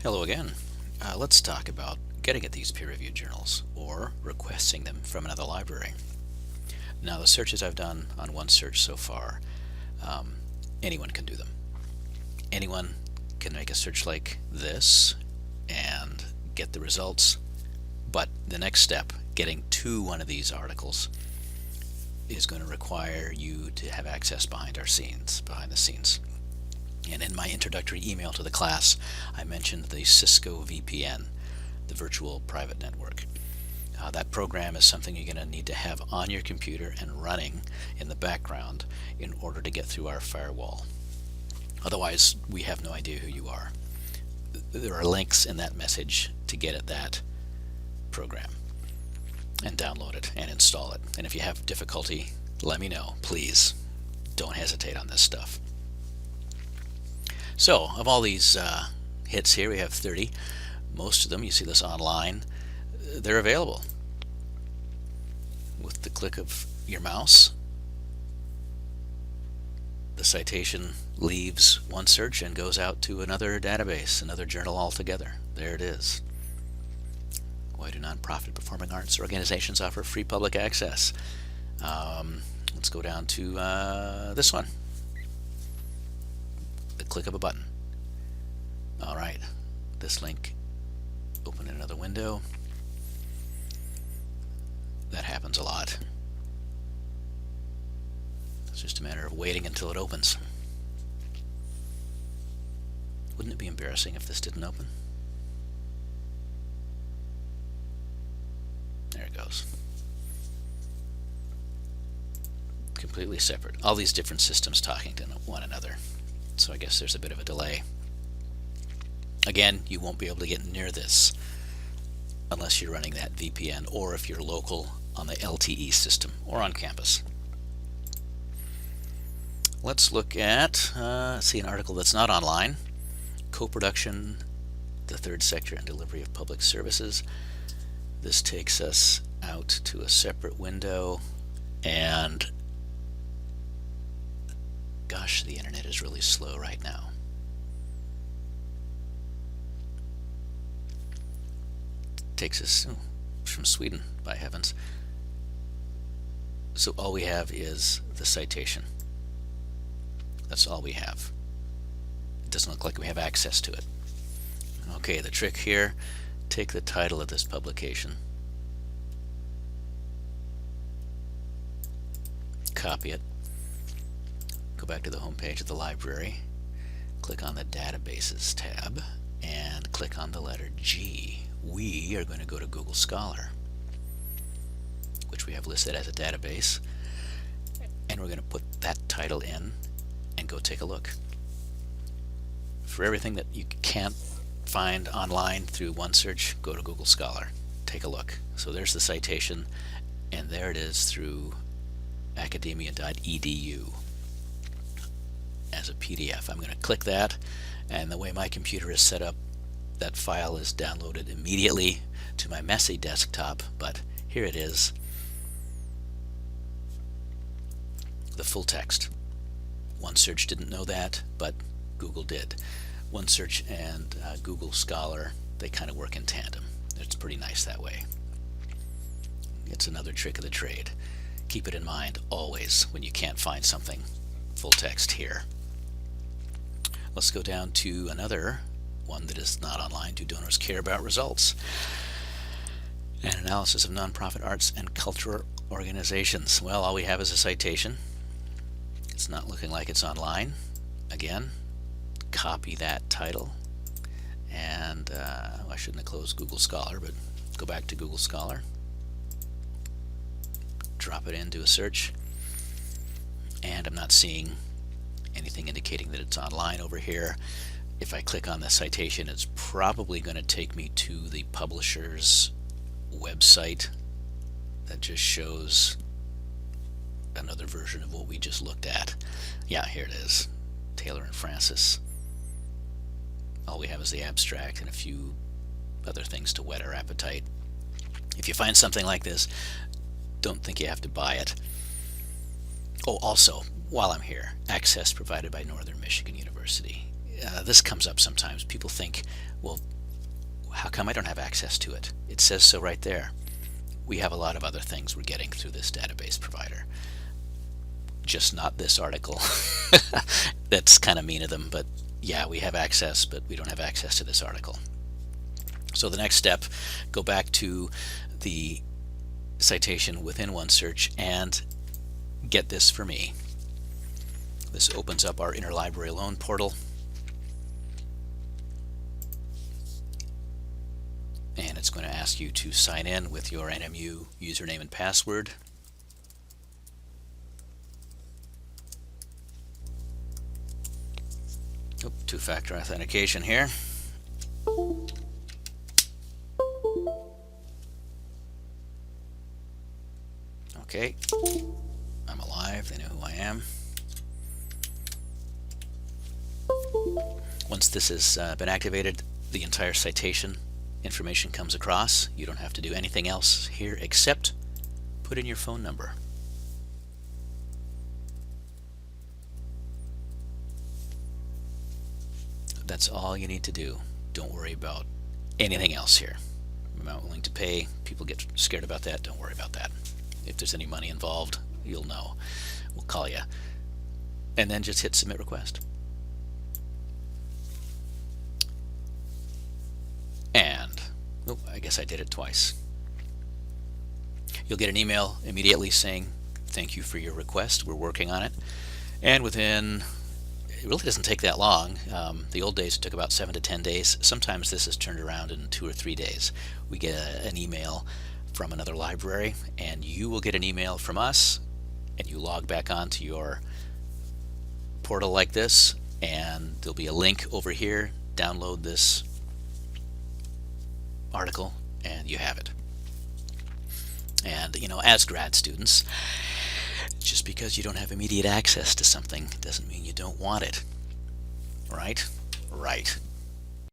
Hello again. Let's talk about getting at these peer-reviewed journals or requesting them from another library. Now, the searches I've done on OneSearch so far, um, anyone can do them. Anyone can make a search like this and get the results, but the next step, getting to one of these articles, is going to require you to have access behind the scenes. And in my introductory email to the class, I mentioned the Cisco VPN, the Virtual Private Network. That program is something you're going to need to have on your computer and running in the background in order to get through our firewall. Otherwise, we have no idea who you are. There are links in that message to get at that program and download it and install it. And if you have difficulty, let me know. Please don't hesitate on this stuff. So, of all these hits here, we have 30. Most of them, you see this online, they're available. With the click of your mouse, the citation leaves OneSearch and goes out to another database, another journal altogether. There it is. Why do nonprofit performing arts organizations offer free public access? Let's go down to this one. The click of a button. Alright, this link, open in another window. That happens a lot. It's just a matter of waiting until it opens. Wouldn't it be embarrassing if this didn't open? There it goes. Completely separate. All these different systems talking to one another. So I guess there's a bit of a delay. Again, you won't be able to get near this unless you're running that VPN or if you're local on the LTE system or on campus. Let's look at an article that's not online. Co-production, the third sector and delivery of public services. This takes us out to a separate window, and gosh, the internet is really slow right now. Takes us from Sweden, by heavens. So all we have is the citation. That's all we have. It doesn't look like we have access to it. Okay, the trick here, take the title of this publication, copy it, go back to the home page of the library, click on the Databases tab, and click on the letter G. We are going to go to Google Scholar, which we have listed as a database, and we're going to put that title in and go take a look. For everything that you can't find online through OneSearch, go to Google Scholar. Take a look. So there's the citation, and there it is through academia.edu as a PDF. I'm going to click that, and the way my computer is set up, that file is downloaded immediately to my messy desktop, but here it is. The full text. OneSearch didn't know that, but Google did. OneSearch and Google Scholar, they kind of work in tandem. It's pretty nice that way. It's another trick of the trade. Keep it in mind always when you can't find something full text here. Let's go down to another one that is not online. Do donors care about results? An analysis of nonprofit arts and cultural organizations. Well, all we have is a citation. It's not looking like it's online. Again, copy that title, and I shouldn't have closed Google Scholar, but go back to Google Scholar, drop it into a search, and I'm not seeing anything indicating that it's online over here. If I click on the citation, it's probably going to take me to the publisher's website that just shows another version of what we just looked at. Yeah, here it is. Taylor and Francis. All we have is the abstract and a few other things to whet our appetite. If you find something like this, don't think you have to buy it. Oh, also, while I'm here, access provided by Northern Michigan University. this comes up sometimes. People think, well, how come I don't have access to it? It says so right there. We have a lot of other things we're getting through this database provider. Just not this article. That's kind of mean of them, but yeah, we have access, but we don't have access to this article. So the next step, go back to the citation within OneSearch and get this for me. This opens up our Interlibrary Loan portal. And it's going to ask you to sign in with your NMU username and password. Two-factor authentication here. Okay, I'm alive, they know who I am. Once this has been activated, the entire citation information comes across. You don't have to do anything else here except put in your phone number. That's all you need to do. Don't worry about anything else here. I'm not willing to pay. People get scared about that. Don't worry about that. If there's any money involved, you'll know. We'll call you. And then just hit submit request. And, oh, I guess I did it twice. You'll get an email immediately saying, thank you for your request. We're working on it. And within, it really doesn't take that long. The old days it took about 7 to 10 days. Sometimes this is turned around in 2 or 3 days. We get an email from another library, and you will get an email from us, and you log back onto your portal like this, and there'll be a link over here. Download this article, and you have it. And you know, as grad students, just because you don't have immediate access to something doesn't mean you don't want it, right? Right.